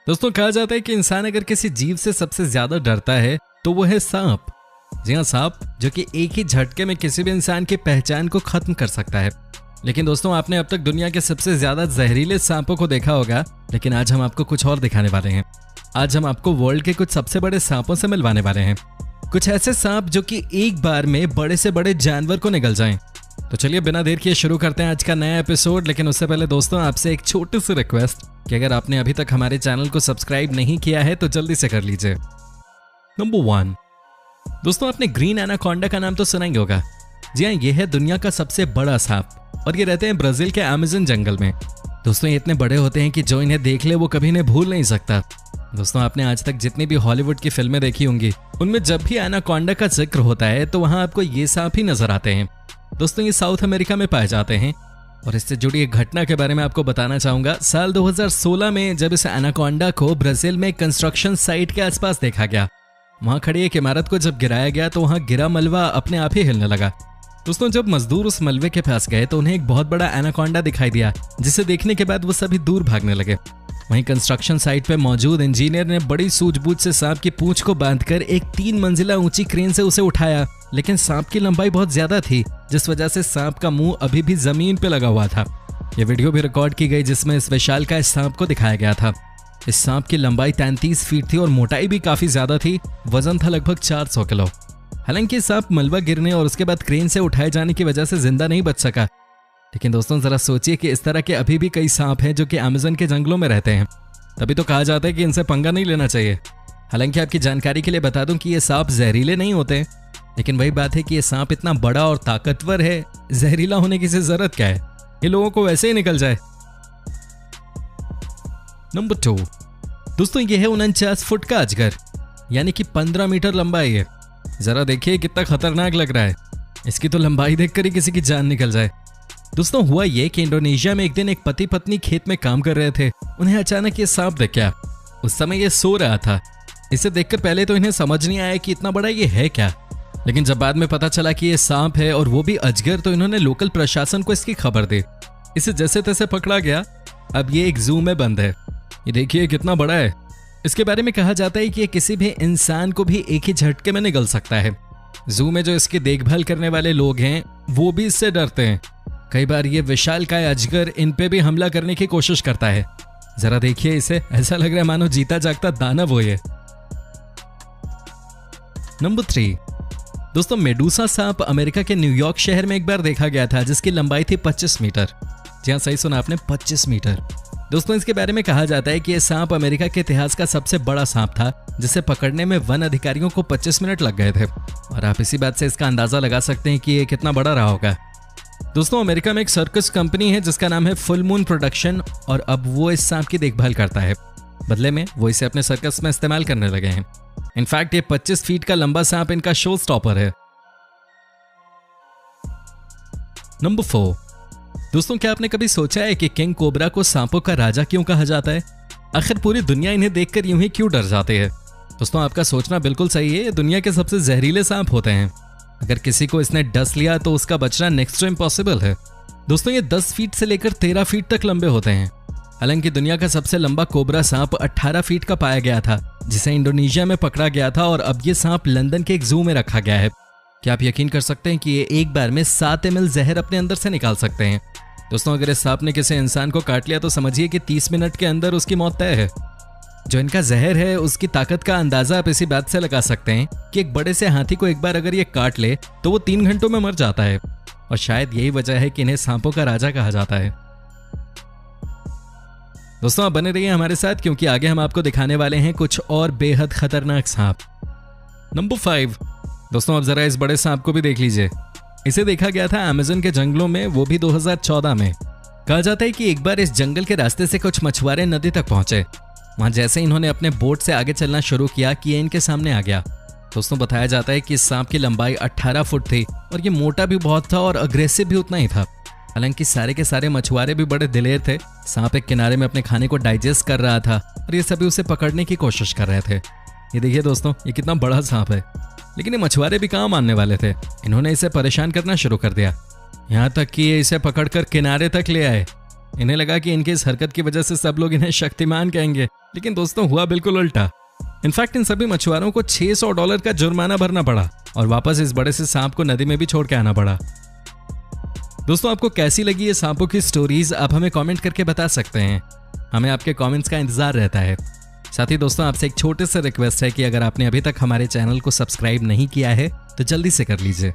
दोस्तों कहा जाता है कि इंसान अगर किसी जीव से सबसे ज्यादा डरता है तो वो है सांप। जी हाँ, सांप जो कि एक ही झटके में किसी भी इंसान की पहचान को खत्म कर सकता है। लेकिन दोस्तों आपने अब तक दुनिया के सबसे ज्यादा जहरीले सांपों को देखा होगा, लेकिन आज हम आपको कुछ और दिखाने वाले हैं। आज हम आपको वर्ल्ड के कुछ सबसे बड़े सांपों से मिलवाने वाले हैं, कुछ ऐसे सांप जो कि एक बार में बड़े से बड़े जानवर को निगल जाएं। तो चलिए बिना देर किए शुरू करते हैं आज का नया एपिसोड। लेकिन उससे पहले दोस्तों आपसे एक छोटी सी रिक्वेस्ट कि अगर आपने अभी तक हमारे चैनल को सब्सक्राइब नहीं किया है तो जल्दी से कर लीजिए। नंबर 1, दोस्तों आपने ग्रीन एनाकोंडा का नाम तो सुना ही होगा। जी हाँ, ये है दुनिया का सबसे बड़ा सांप और ये रहते हैं ब्राजील के अमेज़न जंगल में। दोस्तों ये इतने बड़े होते हैं कि जो इन्हें देख ले वो कभी इन्हें भूल नहीं सकता। दोस्तों आपने आज तक जितनी भी हॉलीवुड की फिल्में देखी होंगी उनमें जब भी एनाकोंडा का जिक्र होता है तो वहां आपको ये सांप ही नजर आते हैं। दोस्तों ये साउथ अमेरिका में पाए जाते हैं और इससे जुड़ी एक घटना के बारे में आपको बताना चाहूंगा। साल 2016 में जब इस एनाकोंडा को ब्राजील में कंस्ट्रक्शन साइट के आसपास देखा गया, वहां खड़ी एक इमारत को जब गिराया गया तो वहां गिरा मलबा अपने आप ही हिलने लगा। दोस्तों जब मजदूर उस मलबे के पास गए तो उन्हें एक बहुत बड़ा एनाकोंडा दिखाई दिया, जिसे देखने के बाद वो सभी दूर भागने लगे। वहीं कंस्ट्रक्शन साइट पे मौजूद इंजीनियर ने बड़ी सूझबूझ से सांप की पूंछ को बांधकर एक 3 मंजिला ऊंची क्रेन से उसे उठाया, लेकिन सांप की लंबाई बहुत ज्यादा थी जिस वजह से सांप का मुंह अभी भी जमीन पे लगा हुआ था। यह वीडियो भी रिकॉर्ड की गई जिसमें इस विशालकाय सांप को दिखाया गया था। इस सांप की लंबाई 33 फीट थी और मोटाई भी काफी ज्यादा थी। वजन था लगभग 400 किलो। हालांकि सांप मलबा गिरने और उसके बाद क्रेन से उठाए जाने की वजह से जिंदा नहीं बच सका। लेकिन दोस्तों जरा सोचिए कि इस तरह के अभी भी कई सांप हैं जो कि अमेज़न के जंगलों में रहते हैं। तभी तो कहा जाता है कि इनसे पंगा नहीं लेना चाहिए। हालांकि आपकी जानकारी के लिए बता दूं कि ये सांप जहरीले नहीं होते, लेकिन वही बात है कि ये सांप इतना बड़ा और ताकतवर है, जहरीला होने की से जरूरत क्या है, ये लोगों को वैसे ही निकल जाए। नंबर 2, दोस्तों ये है 49 फुट का अजगर, यानी कि 15 मीटर लंबा है ये। जरा देखिए कितना खतरनाक लग रहा है। इसकी तो लंबाई देखकर ही किसी की जान निकल जाए। दोस्तों हुआ ये कि इंडोनेशिया में एक दिन एक पति पत्नी खेत में काम कर रहे थे। उन्हें अचानक ये सांप दिख गया। उस समय ये सो रहा था। इसे देखकर पहले तो इन्हें समझ नहीं आया कि इतना बड़ा ये है क्या, लेकिन जब बाद में पता चला कि ये सांप है और वो भी अजगर, तो इन्होंने लोकल प्रशासन को इसकी खबर दी। इसे जैसे तैसे पकड़ा गया। अब ये एक जू में बंद है। ये देखिए कितना बड़ा है। इसके बारे में कहा जाता है कि ये किसी भी इंसान को भी एक ही झटके में निगल सकता है। जू में जो इसकी देखभाल करने वाले लोग हैं वो भी इससे डरते हैं। कई बार ये विशालकाय अजगर इन पे भी हमला करने की कोशिश करता है। जरा देखिए इसे, ऐसा लग रहा है मानो जीता जागता दानव हो ये। नंबर 3, दोस्तों मेडूसा सांप अमेरिका के न्यूयॉर्क शहर में एक बार देखा गया था, जिसकी लंबाई थी 25 मीटर। जी हाँ, सही सुना आपने, 25 मीटर। दोस्तों इसके बारे में कहा जाता है कि यह सांप अमेरिका के इतिहास का सबसे बड़ा सांप था, जिसे पकड़ने में वन अधिकारियों को 25 मिनट लग गए थे। और आप इसी बात से इसका अंदाजा लगा सकते हैं कि यह कितना बड़ा रहा होगा। दोस्तों अमेरिका में एक सर्कस कंपनी है जिसका नाम है फुल मून प्रोडक्शन, और अब वो इस सांप की देखभाल करता है। बदले में वो इसे अपने सर्कस में इस्तेमाल करने लगे हैं। इनफैक्ट ये 25 फीट का लंबा सांप इनका शो स्टॉपर है। नंबर 4, दोस्तों क्या आपने कभी सोचा है कि किंग कोबरा को सांपों का राजा क्यों कहा जाता है? आखिर पूरी दुनिया इन्हें देखकर यूं ही क्यों डर जाती है? दोस्तों आपका सोचना बिल्कुल सही है, ये दुनिया के सबसे जहरीले सांप होते हैं। अगर किसी को इसने डस लिया तो उसका बचना नेक्स्ट टू इम्पॉसिबल है। दोस्तों ये 10 फीट से लेकर 13 फीट तक लंबे होते हैं। हालांकि दुनिया का सबसे लंबा कोबरा सांप 18 फीट का पाया गया था, जिसे इंडोनेशिया में पकड़ा गया था, और अब ये सांप लंदन के एक जू में रखा गया है। क्या आप यकीन कर सकते हैं कि ये एक बार में 7 ml जहर अपने अंदर से निकाल सकते हैं? दोस्तों अगर इस सांप ने किसी इंसान को काट लिया तो समझिए कि 30 मिनट के अंदर उसकी मौत तय है। जो इनका जहर है उसकी ताकत का अंदाजा आप इसी बात से लगा सकते हैं कि एक बड़े से हाथी को एक बार अगर ये काट ले तो वो 3 घंटों में मर जाता है। और शायद यही वजह है कि इन्हें सांपों का राजा कहा जाता है। दोस्तों आप बने रहिए हमारे साथ, क्योंकि आगे हम आपको दिखाने वाले हैं कुछ और बेहद खतरनाक सांप। नंबर 5, दोस्तों अब जरा इस बड़े सांप को भी देख लीजिए। इसे देखा गया था अमेज़न के जंगलों में, वो भी 2014 में। कहा जाता है कि एक बार इस जंगल के रास्ते से कुछ मछुआरे नदी तक पहुंचे। वहां जैसे इन्होंने अपने बोट से आगे चलना शुरू किया कि ये इनके सामने आ गया। दोस्तों बताया जाता है कि इस सांप की लंबाई 18 फुट थी और ये मोटा भी बहुत था और अग्रेसिव भी उतना ही था। हालांकि सारे के सारे मछुआरे भी बड़े दिलेर थे। सांप एक किनारे में अपने खाने को डाइजेस्ट कर रहा था और ये सभी उसे पकड़ने की कोशिश कर रहे थे। ये देखिए दोस्तों, ये कितना बड़ा सांप है। लेकिन ये मछुआरे भी कहाँ मानने वाले थे। इन्होंने इसे परेशान करना शुरू कर दिया, यहाँ तक कि ये इसे पकड़कर किनारे तक ले आए। इन्हें लगा कि इनकी इस हरकत की वजह से सब लोग इन्हें शक्तिमान कहेंगे, लेकिन दोस्तों हुआ बिल्कुल उल्टा। इनफैक्ट इन सभी मछुआरों को $600 का जुर्माना भरना पड़ा और वापस इस बड़े से सांप को नदी में भी छोड़ के आना पड़ा। दोस्तों आपको कैसी लगी ये सांपों की स्टोरीज, आप हमें कमेंट करके बता सकते हैं। हमें आपके कमेंट्स का इंतजार रहता है। साथ ही दोस्तों आपसे एक छोटे से रिक्वेस्ट है कि अगर आपने अभी तक हमारे चैनल को सब्सक्राइब नहीं किया है तो जल्दी से कर लीजिए।